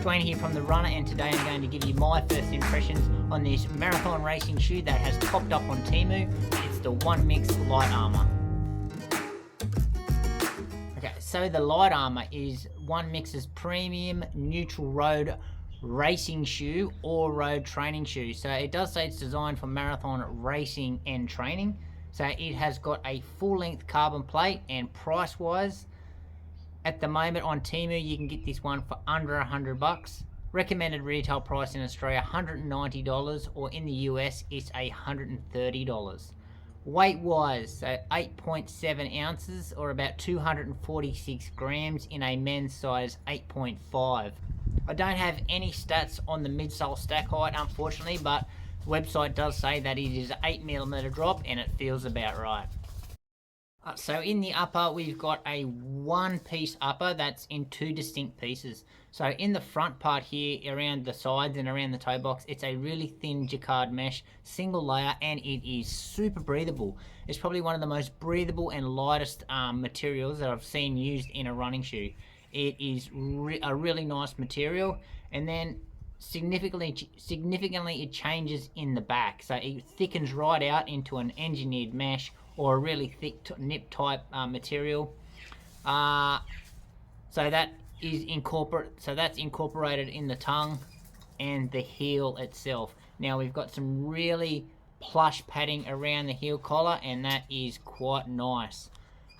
Dwayne here from The Runner, and today I'm going to give you my first impressions on this marathon racing shoe that has popped up on Temu. It's the OneMix Light Armor. Okay, so the Light Armor is OneMix's premium neutral road racing shoe or road training shoe. So it does say it's designed for marathon racing and training. So it has got a full-length carbon plate, and price-wise, at the moment on Temu you can get this one for under $100. Recommended retail price in Australia $190, or in the US it's $130. Weight-wise, so 8.7 ounces, or about 246 grams in a men's size 8.5. I don't have any stats on the midsole stack height, unfortunately, but the website does say that it is an 8mm drop, and it feels about right. So in the upper, we've got a one-piece upper that's in two distinct pieces. So in the front part here, around the sides and around the toe box, it's a really thin jacquard mesh, single layer, and it is super breathable. It's probably one of the most breathable and lightest materials that I've seen used in a running shoe. It is a really nice material, and then significantly it changes in the back. So it thickens right out into an engineered mesh or a really thick nip type material. So that's incorporated in the tongue and the heel itself. Now we've got some really plush padding around the heel collar, and that is quite nice.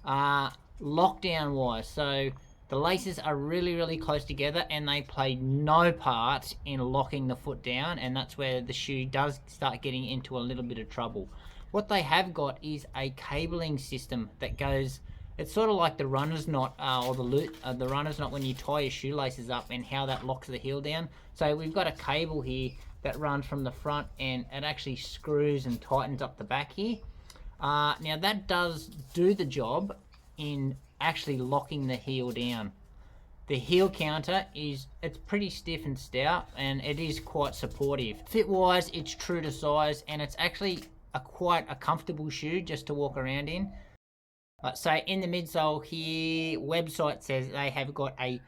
Lockdown wise, so the laces are really close together, and they play no part in locking the foot down, and that's where the shoe does start getting into a little bit of trouble. What they have got is a cabling system that goes, it's sort of like the runner's knot, or the runner's knot when you tie your shoelaces up, and how that locks the heel down. So we've got a cable here that runs from the front, and it actually screws and tightens up the back here. Now that does do the job in actually locking the heel down. The heel counter it's pretty stiff and stout, and it is quite supportive. Fit wise, it's true to size, and it's actually quite a comfortable shoe just to walk around in. So in the midsole here, website says they have got a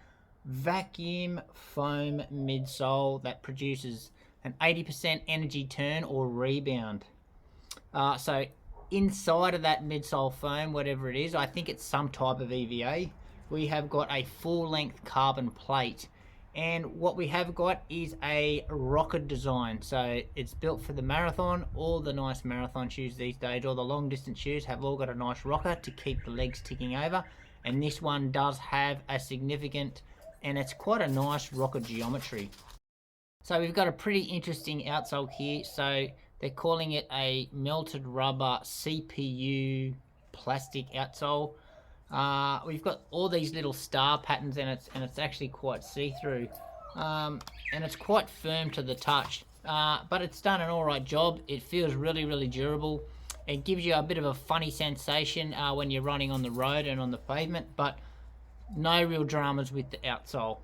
vacuum foam midsole that produces an 80% energy turn or rebound. So inside of that midsole foam, whatever it is, I think it's some type of EVA, we have got a full-length carbon plate. And what we have got is a rocker design. So it's built for the marathon. All the nice marathon shoes these days, all the long distance shoes, have all got a nice rocker to keep the legs ticking over. And this one does have a significant, and it's quite a nice rocker geometry. So we've got a pretty interesting outsole here. So they're calling it a melted rubber CPU plastic outsole. We've got all these little star patterns in it, and it's actually quite see-through, and it's quite firm to the touch, but it's done an alright job. It feels really durable. It gives you a bit of a funny sensation when you're running on the road and on the pavement, but no real dramas with the outsole.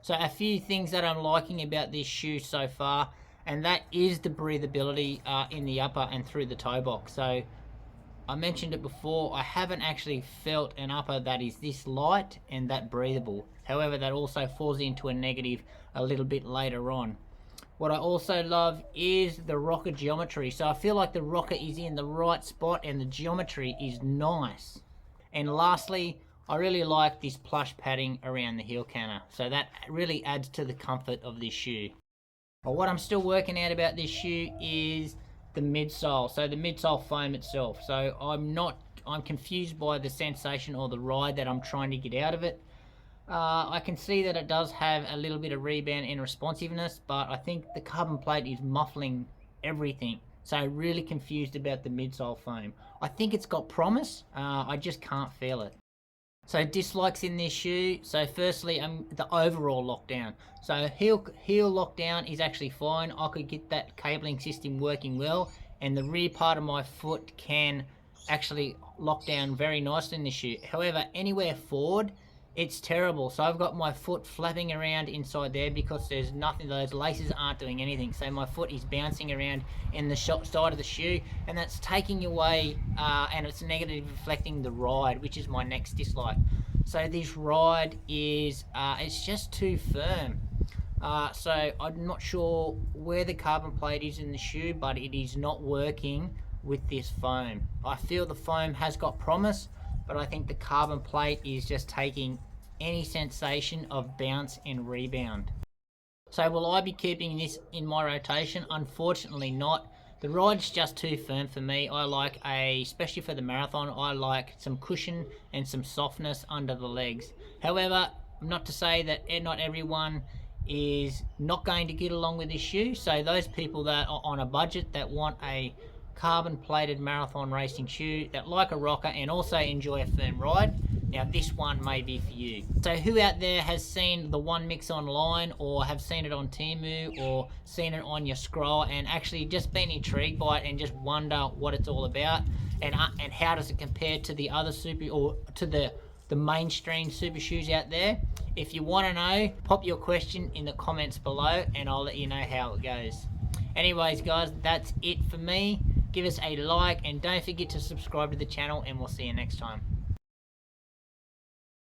So a few things that I'm liking about this shoe so far, and that is the breathability in the upper and through the toe box. So I mentioned it before, I haven't actually felt an upper that is this light and that breathable. However, that also falls into a negative a little bit later on. What I also love is the rocker geometry. So I feel like the rocker is in the right spot and the geometry is nice. And lastly, I really like this plush padding around the heel counter. So that really adds to the comfort of this shoe. But what I'm still working out about this shoe is the midsole, so the midsole foam itself. So I'm confused by the sensation or the ride that I'm trying to get out of it. I can see that it does have a little bit of rebound and responsiveness, but I think the carbon plate is muffling everything. So really confused about the midsole foam. I think it's got promise, I just can't feel it. So dislikes in this shoe. So firstly, the overall lockdown. So heel lockdown is actually fine. I could get that cabling system working well, and the rear part of my foot can actually lock down very nicely in the shoe. However, anywhere forward, It's terrible. So I've got my foot flapping around inside there because there's nothing, those laces aren't doing anything. So my foot is bouncing around in the side of the shoe, and that's taking away, and it's negatively affecting the ride, which is my next dislike. So this ride is, it's just too firm. So I'm not sure where the carbon plate is in the shoe, but it is not working with this foam. I feel the foam has got promise, but I think the carbon plate is just taking any sensation of bounce and rebound. So will I be keeping this in my rotation? Unfortunately not. The ride's just too firm for me. I like especially for the marathon, I like some cushion and some softness under the legs. However, not to say that not everyone is not going to get along with this shoe. So those people that are on a budget that want a carbon plated marathon racing shoe that like a rocker and also enjoy a firm ride, now this one may be for you. So who out there has seen the OneMix online, or have seen it on Temu, or seen it on your scroll and actually just been intrigued by it and just wonder what it's all about, and how does it compare to the other to the mainstream super shoes out there? If you want to know, pop your question in the comments below and I'll let you know how it goes. Anyways guys, that's it for me. Give us a like and don't forget to subscribe to the channel, and we'll see you next time.